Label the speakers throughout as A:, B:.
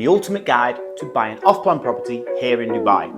A: the ultimate guide to buying off-plan property here in Dubai.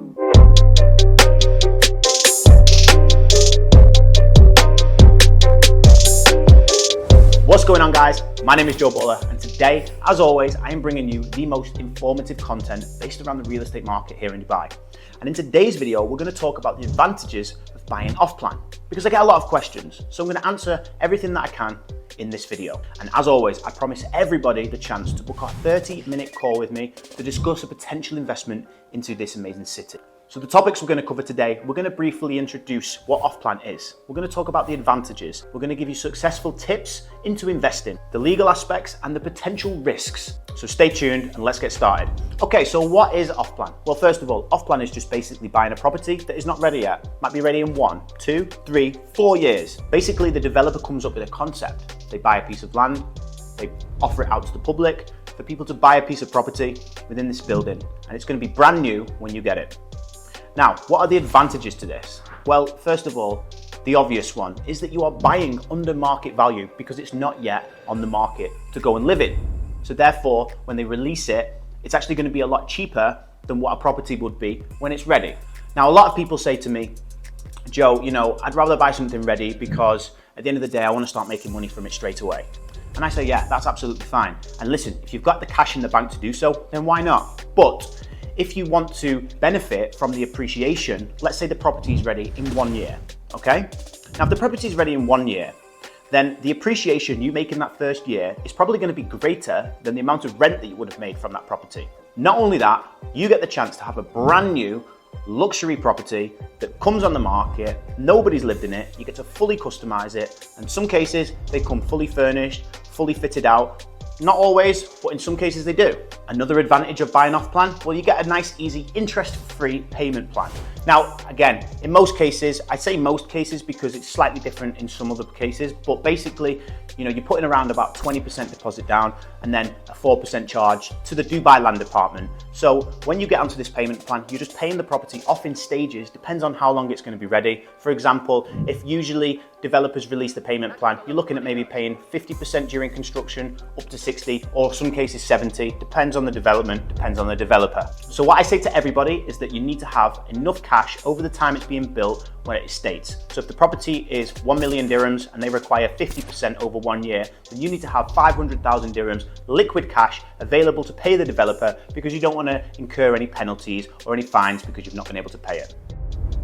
A: What's going on, guys? My name is Joe Butler, and today, as always, I am bringing you the most informative content based around the real estate market here in Dubai. And in today's video, we're going to talk about the advantages of buying off-plan, because I get a lot of questions. So I'm going to answer everything that I can in this video. And as always, I promise everybody the chance to book a 30-minute call with me to discuss a potential investment into this amazing city. So the topics we're going to cover today, we're going to briefly introduce what off-plan is. We're going to talk about the advantages. We're going to give you successful tips into investing, the legal aspects and the potential risks. So stay tuned and let's get started. Okay, so what is off-plan? Well, first of all, off-plan is just basically buying a property that is not ready yet. Might be ready in 1, 2, 3, 4 years. Basically, the developer comes up with a concept. They buy a piece of land, they offer it out to the public for people to buy a piece of property within this building. And it's going to be brand new when you get it. Now, what are the advantages to this? Well, first of all, the obvious one is that you are buying under market value because it's not yet on the market to go and live in. So therefore, when they release it, it's actually going to be a lot cheaper than what a property would be when it's ready. Now, a lot of people say to me, Joe, I'd rather buy something ready because at the end of the day, I want to start making money from it straight away. And I say, yeah, that's absolutely fine. And listen, if you've got the cash in the bank to do so, then why not? But if you want to benefit from the appreciation, let's say the property is ready in 1 year, okay? Now, if the property is ready in 1 year, then the appreciation you make in that first year is probably going to be greater than the amount of rent that you would have made from that property. Not only that, you get the chance to have a brand new luxury property that comes on the market, nobody's lived in it, you get to fully customize it. In some cases, they come fully furnished, fully fitted out. Not always, but in some cases they do. Another advantage of buying off plan, well, you get a nice, easy, interest-free payment plan. Now, again, in most cases, I say most cases because it's slightly different in some other cases, but basically, you're putting around about 20% deposit down and then a 4% charge to the Dubai Land Department. So when you get onto this payment plan, you're just paying the property off in stages, depends on how long it's going to be ready. For example, if usually developers release the payment plan, you're looking at maybe paying 50% during construction, up to 60, or some cases 70, depends on the development, depends on the developer. So what I say to everybody is that you need to have enough cash over the time it's being built where it states. So if the property is 1 million dirhams and they require 50% over 1 year, then you need to have 500,000 dirhams liquid cash available to pay the developer because you don't want to incur any penalties or any fines because you've not been able to pay it.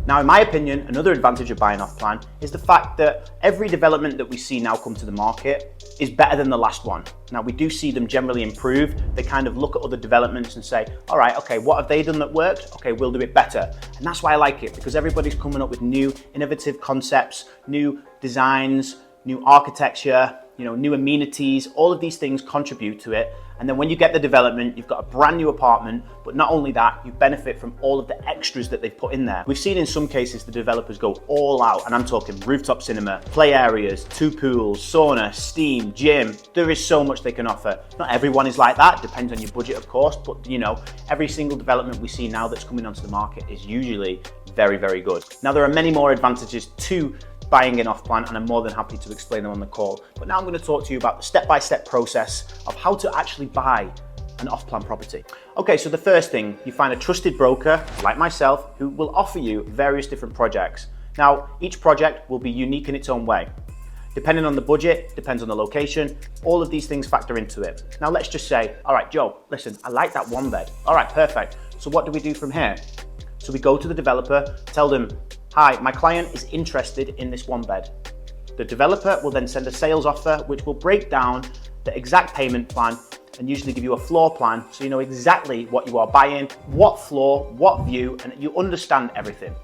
A: Now, in my opinion, another advantage of buying off plan is the fact that every development that we see now come to the market is better than the last one. Now, we do see them generally improve. They kind of look at other developments and say, all right, okay, what have they done that worked? Okay, we'll do it better. And that's why I like it, because everybody's coming up with new innovative concepts, new designs, new architecture, new amenities. All of these things contribute to it. And then when you get the development, you've got a brand new apartment, but not only that, you benefit from all of the extras that they've put in there. We've seen in some cases the developers go all out, and I'm talking rooftop cinema, play areas, 2 pools, sauna, steam, gym. There is so much they can offer. Not everyone is like that, depends on your budget, of course, but every single development we see now that's coming onto the market is usually very, very good. Now, there are many more advantages to buying an off-plan, and I'm more than happy to explain them on the call. But now I'm going to talk to you about the step-by-step process of how to actually buy an off-plan property. Okay, so the first thing, you find a trusted broker like myself who will offer you various different projects. Now, each project will be unique in its own way. Depending on the budget, depends on the location, all of these things factor into it. Now, let's just say, all right, Joe, listen, I like that 1 bed. All right, perfect. So what do we do from here? So we go to the developer, tell them, hi, my client is interested in this 1 bed. The developer will then send a sales offer, which will break down the exact payment plan and usually give you a floor plan so you know exactly what you are buying, what floor, what view, and you understand everything.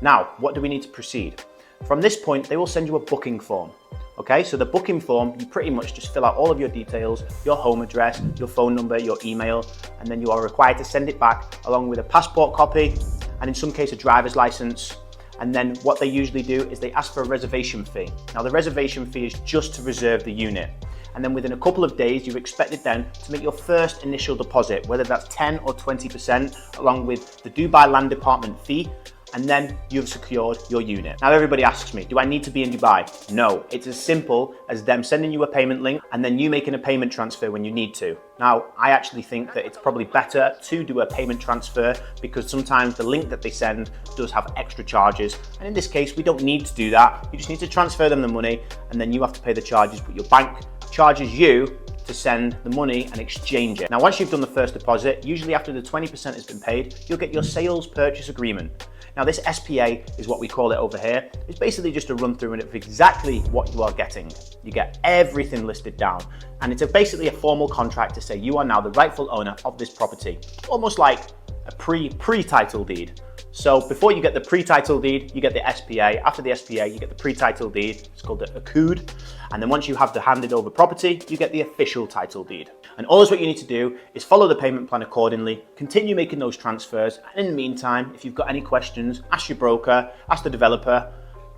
A: Now, what do we need to proceed? From this point, they will send you a booking form. Okay, so the booking form, you pretty much just fill out all of your details, your home address, your phone number, your email, and then you are required to send it back along with a passport copy and in some case a driver's license. And then what they usually do is they ask for a reservation fee. Now, the reservation fee is just to reserve the unit. And then within a couple of days, you're expected then to make your first initial deposit, whether that's 10 or 20%, along with the Dubai Land Department fee and then you've secured your unit. Now everybody asks me, do I need to be in Dubai? No, it's as simple as them sending you a payment link and then you making a payment transfer when you need to. Now, I actually think that it's probably better to do a payment transfer because sometimes the link that they send does have extra charges. And in this case, we don't need to do that. You just need to transfer them the money and then you have to pay the charges, but your bank charges you to send the money and exchange it. Now, once you've done the first deposit, usually after the 20% has been paid, you'll get your sales purchase agreement. Now, this SPA is what we call it over here. It's basically just a run through of exactly what you are getting. You get everything listed down, and it's basically a formal contract to say you are now the rightful owner of this property, almost like a pre-title deed. So before you get the pre-title deed, you get the SPA. After the SPA, you get the pre-title deed. It's called a COOD. And then once you have the handed over property, you get the official title deed. And all what you need to do is follow the payment plan accordingly, continue making those transfers. And in the meantime, if you've got any questions, ask your broker, ask the developer,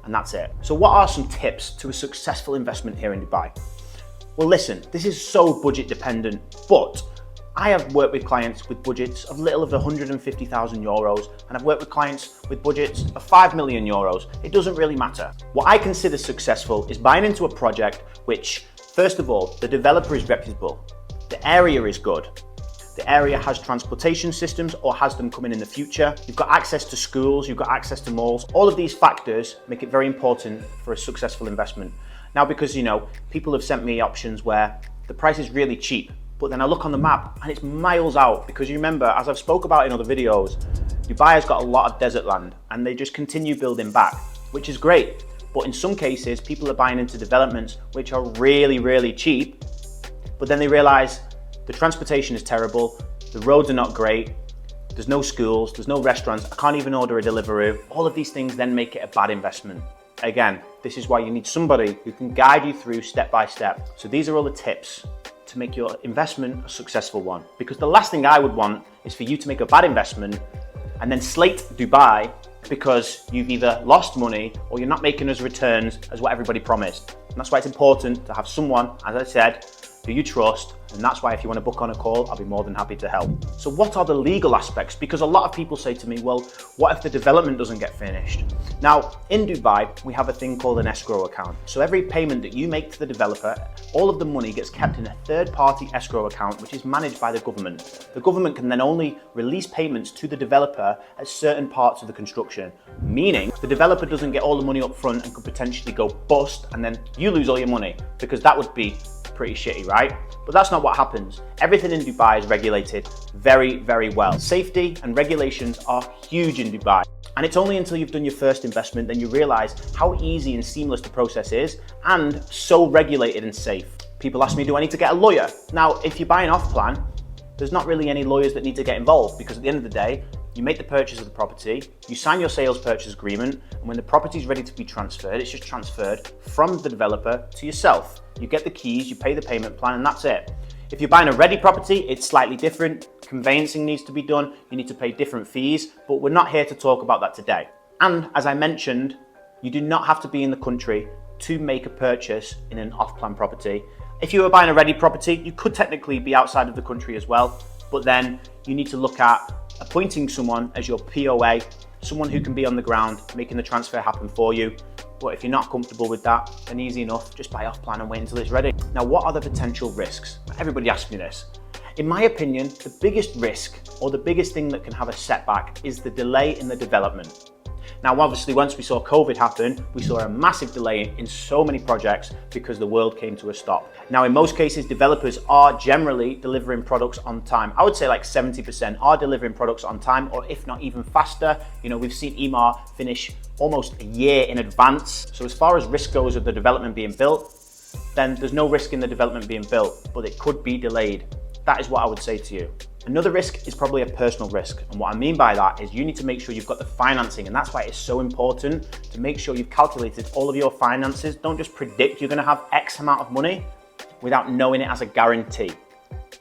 A: and that's it. So what are some tips to a successful investment here in Dubai? Well, listen, this is so budget dependent, but I have worked with clients with budgets of little of 150,000 euros, and I've worked with clients with budgets of 5 million euros. It doesn't really matter. What I consider successful is buying into a project which, first of all, the developer is reputable, the area is good, the area has transportation systems or has them coming in the future, you've got access to schools, you've got access to malls. All of these factors make it very important for a successful investment. Now, because, people have sent me options where the price is really cheap, but then I look on the map and it's miles out, because you remember, as I've spoke about in other videos, Dubai has got a lot of desert land and they just continue building back, which is great. But in some cases, people are buying into developments which are really, really cheap, but then they realize the transportation is terrible, the roads are not great, there's no schools, there's no restaurants, I can't even order a Deliveroo. All of these things then make it a bad investment. Again, this is why you need somebody who can guide you through step by step. So these are all the tips to make your investment a successful one. Because the last thing I would want is for you to make a bad investment and then slate Dubai because you've either lost money or you're not making as returns as what everybody promised. And that's why it's important to have someone, as I said, who you trust. And that's why if you want to book on a call, I'll be more than happy to help. So what are the legal aspects? Because a lot of people say to me, well, what if the development doesn't get finished? Now, in Dubai, we have a thing called an escrow account. So every payment that you make to the developer, all of the money gets kept in a third-party escrow account, which is managed by the government. The government can then only release payments to the developer at certain parts of the construction, meaning the developer doesn't get all the money up front and could potentially go bust, and then you lose all your money, because that would be pretty shitty, right? But that's not what happens. Everything in Dubai is regulated very, very well. Safety and regulations are huge in Dubai. And it's only until you've done your first investment then you realize how easy and seamless the process is and so regulated and safe. People ask me, do I need to get a lawyer? Now, if you're buying off plan, there's not really any lawyers that need to get involved, because at the end of the day, you make the purchase of the property, you sign your sales purchase agreement, and when the property is ready to be transferred, it's just transferred from the developer to yourself. You get the keys, you pay the payment plan, and that's it. If you're buying a ready property, it's slightly different. Conveyancing needs to be done, you need to pay different fees, but we're not here to talk about that today. And as I mentioned, you do not have to be in the country to make a purchase in an off-plan property. If you were buying a ready property, you could technically be outside of the country as well, but then you need to look at appointing someone as your POA, someone who can be on the ground, making the transfer happen for you. But if you're not comfortable with that, then easy enough, just buy off plan and wait until it's ready. Now, what are the potential risks? Everybody asks me this. In my opinion, the biggest risk or the biggest thing that can have a setback is the delay in the development. Now, obviously, once we saw COVID happen, we saw a massive delay in so many projects because the world came to a stop. Now, in most cases, developers are generally delivering products on time. I would say like 70% are delivering products on time, or if not even faster. We've seen Emaar finish almost a year in advance. So as far as risk goes of the development being built, then there's no risk in the development being built, but it could be delayed. That is what I would say to you. Another risk is probably a personal risk. And what I mean by that is you need to make sure you've got the financing. And that's why it's so important to make sure you've calculated all of your finances. Don't just predict you're going to have X amount of money without knowing it as a guarantee.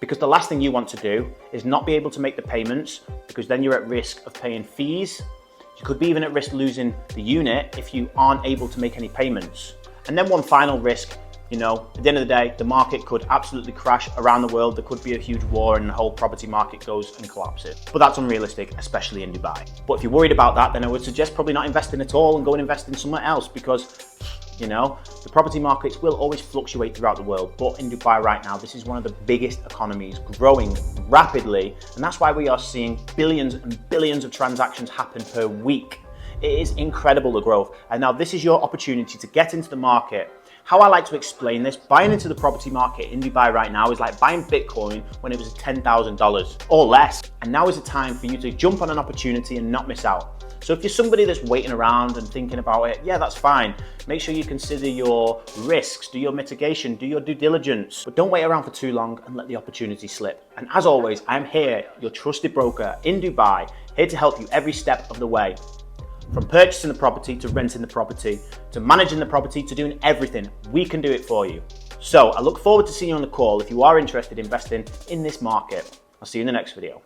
A: Because the last thing you want to do is not be able to make the payments, because then you're at risk of paying fees. You could be even at risk losing the unit if you aren't able to make any payments. And then one final risk You know, at the end of the day, the market could absolutely crash around the world. There could be a huge war and the whole property market goes and collapses. But that's unrealistic, especially in Dubai. But if you're worried about that, then I would suggest probably not investing at all and go and invest in somewhere else, because, you know, the property markets will always fluctuate throughout the world. But in Dubai right now, this is one of the biggest economies, growing rapidly. And that's why we are seeing billions and billions of transactions happen per week. It is incredible, the growth. And now this is your opportunity to get into the market. How I like to explain this, buying into the property market in Dubai right now is like buying Bitcoin when it was $10,000 or less. And now is the time for you to jump on an opportunity and not miss out. So if you're somebody that's waiting around and thinking about it, yeah, that's fine. Make sure you consider your risks, do your mitigation, do your due diligence, but don't wait around for too long and let the opportunity slip. And as always, I'm here, your trusted broker in Dubai, here to help you every step of the way. From purchasing the property to renting the property, to managing the property, to doing everything, we can do it for you. So I look forward to seeing you on the call if you are interested in investing in this market. I'll see you in the next video.